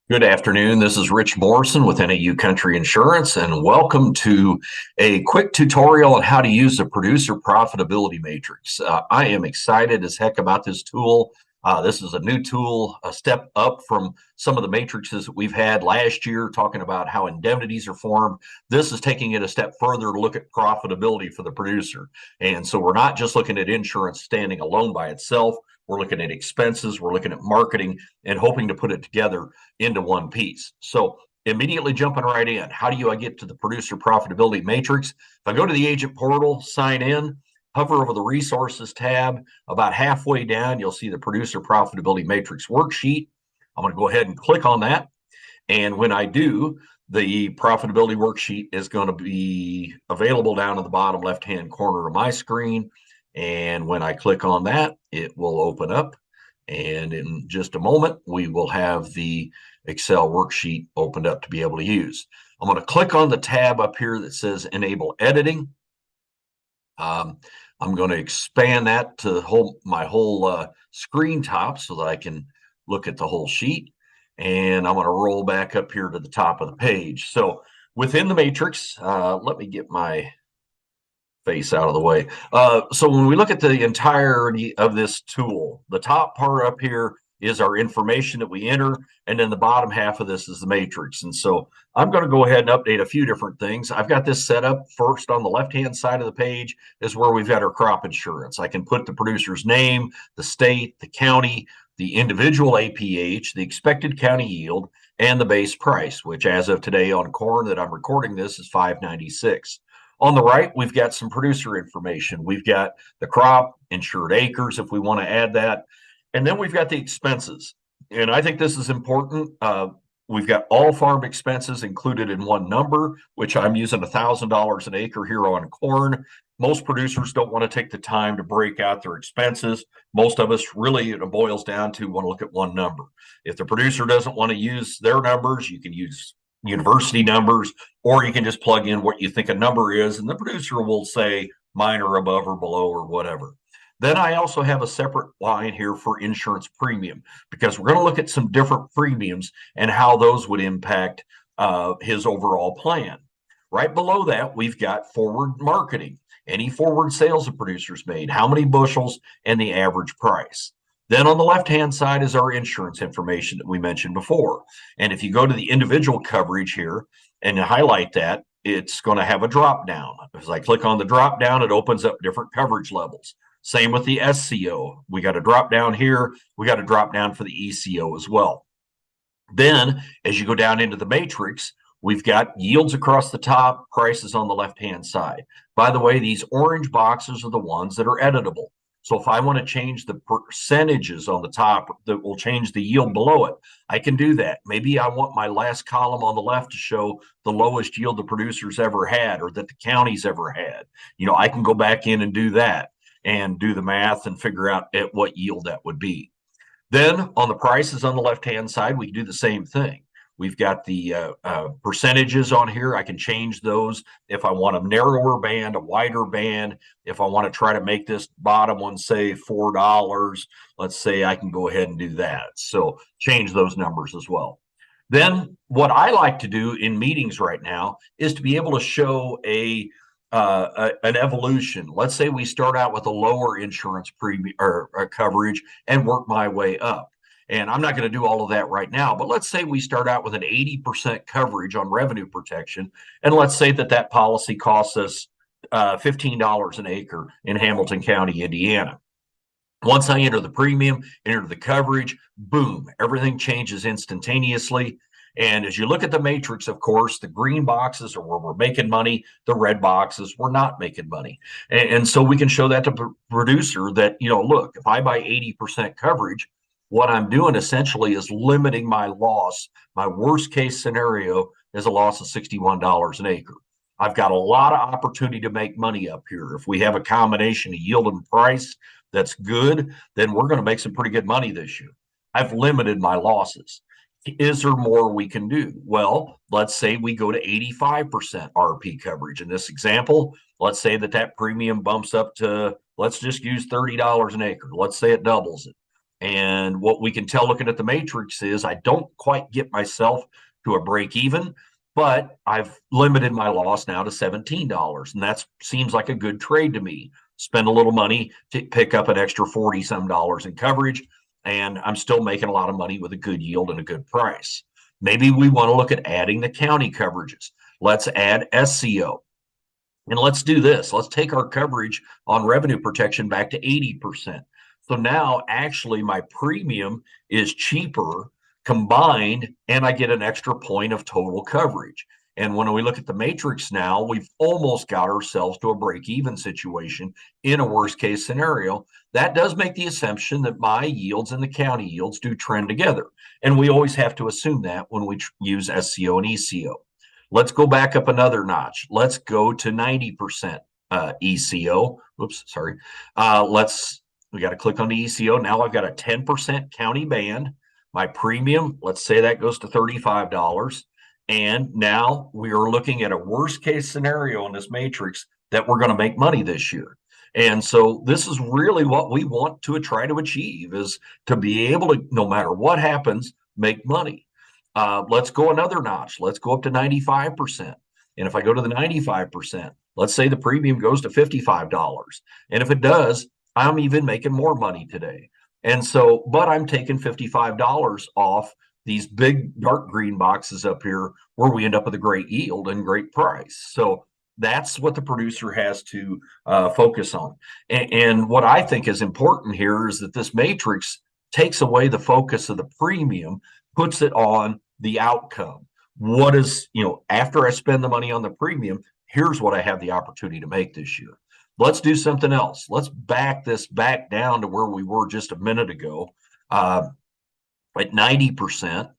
Good afternoon. This is Rich Morrison with NAU Country Insurance, and welcome to a quick tutorial on how to use the Producer Profitability Matrix. I am excited as heck about this tool. This is a new tool, a step up from some of the matrices that we've had last year, talking about how indemnities are formed. This is taking it a step further to look at profitability for the producer. And so we're not just looking at insurance standing alone by itself. We're looking at expenses, we're looking at marketing, and hoping to put it together into one piece. So immediately jumping right in, how do I get to the Producer Profitability Matrix? If I go to the agent portal, sign in, hover over the resources tab, about halfway down, you'll see the Producer Profitability Matrix worksheet. I'm going to go ahead and click on that. And when I do, the profitability worksheet is going to be available down in the bottom left-hand corner of my screen. And when I click on that, it will open up. And in just a moment, we will have the Excel worksheet opened up to be able to use. I'm going to click on the tab up here that says Enable Editing. I'm going to expand that to my whole screen top so that I can look at the whole sheet. And I'm going to roll back up here to the top of the page. So within the matrix, let me get my face out of the way. So when we look at the entirety of this tool, the top part up here is our information that we enter, and then the bottom half of this is the matrix. And so I'm going to go ahead and update a few different things. I've got this set up first on the left-hand side of the page is where we've got our crop insurance. I can put the producer's name, the state, the county, the individual APH, the expected county yield, and the base price, which as of today on corn that I'm recording this is $5.96. On the right, we've got some producer information. We've got the crop, insured acres, if we want to add that. And then we've got the expenses. And I think this is important. We've got all farm expenses included in one number, which I'm using $1,000 an acre here on corn. Most producers don't want to take the time to break out their expenses. Most of us really, it boils down to want to look at one number. If the producer doesn't want to use their numbers, you can use university numbers, or you can just plug in what you think a number is, and the producer will say mine are above or below or whatever. Then I also have a separate line here for insurance premium, because we're going to look at some different premiums and how those would impact his overall plan. Right below that, we've got forward marketing, any forward sales a producer's made, how many bushels, and the average price. Then on the left-hand side is our insurance information that we mentioned before. And if you go to the individual coverage here and you highlight that, it's going to have a drop down. As I click on the drop down, it opens up different coverage levels. Same with the SCO. We got a drop down here. We got a drop down for the ECO as well. Then as you go down into the matrix, we've got yields across the top, prices on the left-hand side. By the way, these orange boxes are the ones that are editable. So if I want to change the percentages on the top that will change the yield below it, I can do that. Maybe I want my last column on the left to show the lowest yield the producer's ever had or that the county's ever had. I can go back in and do that and do the math and figure out at what yield that would be. Then on the prices on the left-hand side, we can do the same thing. We've got the percentages on here. I can change those if I want a narrower band, a wider band. If I want to try to make this bottom one say $4, let's say I can go ahead and do that. So change those numbers as well. Then what I like to do in meetings right now is to be able to show an evolution. Let's say we start out with a lower insurance premium or coverage and work my way up. And I'm not going to do all of that right now, but let's say we start out with an 80% coverage on revenue protection. And let's say that policy costs us $15 an acre in Hamilton County, Indiana. Once I enter the premium, enter the coverage, boom, everything changes instantaneously. And as you look at the matrix, of course, the green boxes are where we're making money. The red boxes, we're not making money. And so we can show that to the producer that, look, if I buy 80% coverage, what I'm doing essentially is limiting my loss. My worst case scenario is a loss of $61 an acre. I've got a lot of opportunity to make money up here. If we have a combination of yield and price that's good, then we're going to make some pretty good money this year. I've limited my losses. Is there more we can do? Well, let's say we go to 85% RP coverage. In this example, let's say that premium bumps up to, let's just use $30 an acre. Let's say it doubles it. And what we can tell looking at the matrix is I don't quite get myself to a break even, but I've limited my loss now to $17. And that seems like a good trade to me. Spend a little money to pick up an extra 40 some dollars in coverage, and I'm still making a lot of money with a good yield and a good price. Maybe we want to look at adding the county coverages. Let's add SCO. And let's do this. Let's take our coverage on revenue protection back to 80%. So now actually my premium is cheaper combined, and I get an extra point of total coverage. And when we look at the matrix now, we've almost got ourselves to a break-even situation in a worst-case scenario. That does make the assumption that my yields and the county yields do trend together. And we always have to assume that when we use SCO and ECO. Let's go back up another notch. Let's go to 90% ECO. Oops, sorry. We got to click on the ECO. Now I've got a 10% county band. My premium, let's say that goes to $35. And now we are looking at a worst case scenario in this matrix that we're going to make money this year. And so this is really what we want to try to achieve, is to be able to, no matter what happens, make money. Let's go another notch. Let's go up to 95%. And if I go to the 95%, let's say the premium goes to $55. And if it does, I'm even making more money today. And so, but I'm taking $55 off these big dark green boxes up here where we end up with a great yield and great price. So that's what the producer has to focus on. And what I think is important here is that this matrix takes away the focus of the premium, puts it on the outcome. What is, after I spend the money on the premium, here's what I have the opportunity to make this year. Let's do something else. Let's back this back down to where we were just a minute ago at 90%.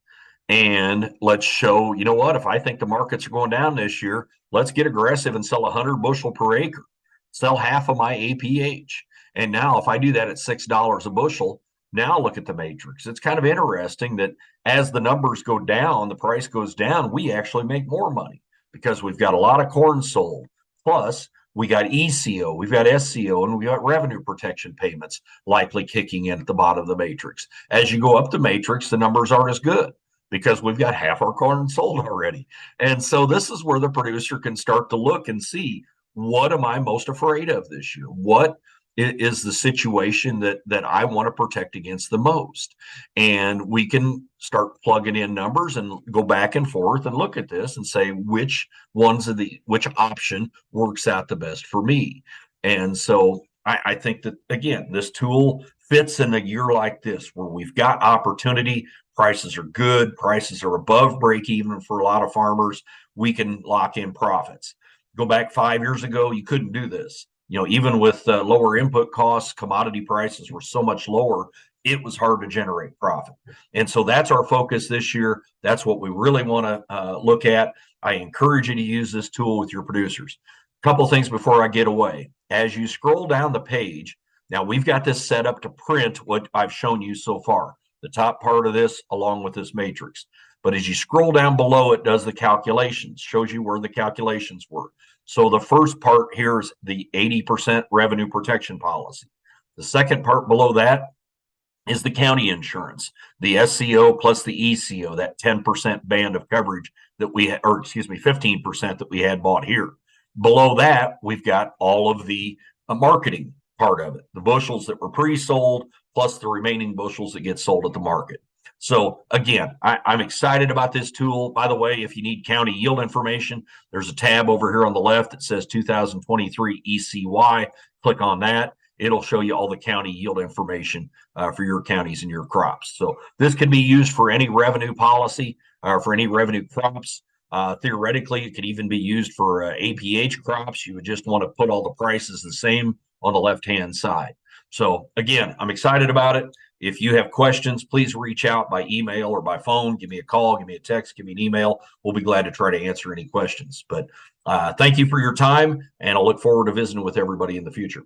And let's show, what, if I think the markets are going down this year, let's get aggressive and sell 100 bushel per acre, sell half of my APH. And now if I do that at $6 a bushel, now look at the matrix. It's kind of interesting that as the numbers go down, the price goes down, we actually make more money because we've got a lot of corn sold. Plus, we got ECO, we've got SCO, and we got revenue protection payments likely kicking in at the bottom of the matrix. As you go up the matrix, the numbers aren't as good because we've got half our corn sold already. And so this is where the producer can start to look and see, what am I most afraid of this year? What is the situation that I want to protect against the most? And we can start plugging in numbers and go back and forth and look at this and say which option works out the best for me. And so I think that, again, this tool fits in a year like this where we've got opportunity. Prices are good. Prices are above break even for a lot of farmers. We can lock in profits. Go back 5 years ago, you couldn't do this. Even with lower input costs, commodity prices were so much lower, it was hard to generate profit. And so that's our focus this year. That's what we really want to look at. I encourage you to use this tool with your producers. A couple things before I get away. As you scroll down the page, now we've got this set up to print what I've shown you so far, the top part of this along with this matrix. But as you scroll down below, it does the calculations, shows you where the calculations were. So the first part here is the 80% revenue protection policy. The second part below that is the county insurance, the SCO plus the ECO, that 10% band of coverage that 15% that we had bought here. Below that, we've got all of the marketing part of it, the bushels that were pre-sold plus the remaining bushels that get sold at the market. So again, I'm excited about this tool. By the way, if you need county yield information, there's a tab over here on the left that says 2023 ECY. Click on that. It'll show you all the county yield information for your counties and your crops. So this can be used for any revenue policy or for any revenue crops. Theoretically, it could even be used for APH crops. You would just want to put all the prices the same on the left-hand side. So again, I'm excited about it. If you have questions, please reach out by email or by phone. Give me a call, give me a text, give me an email. We'll be glad to try to answer any questions. But thank you for your time, and I'll look forward to visiting with everybody in the future.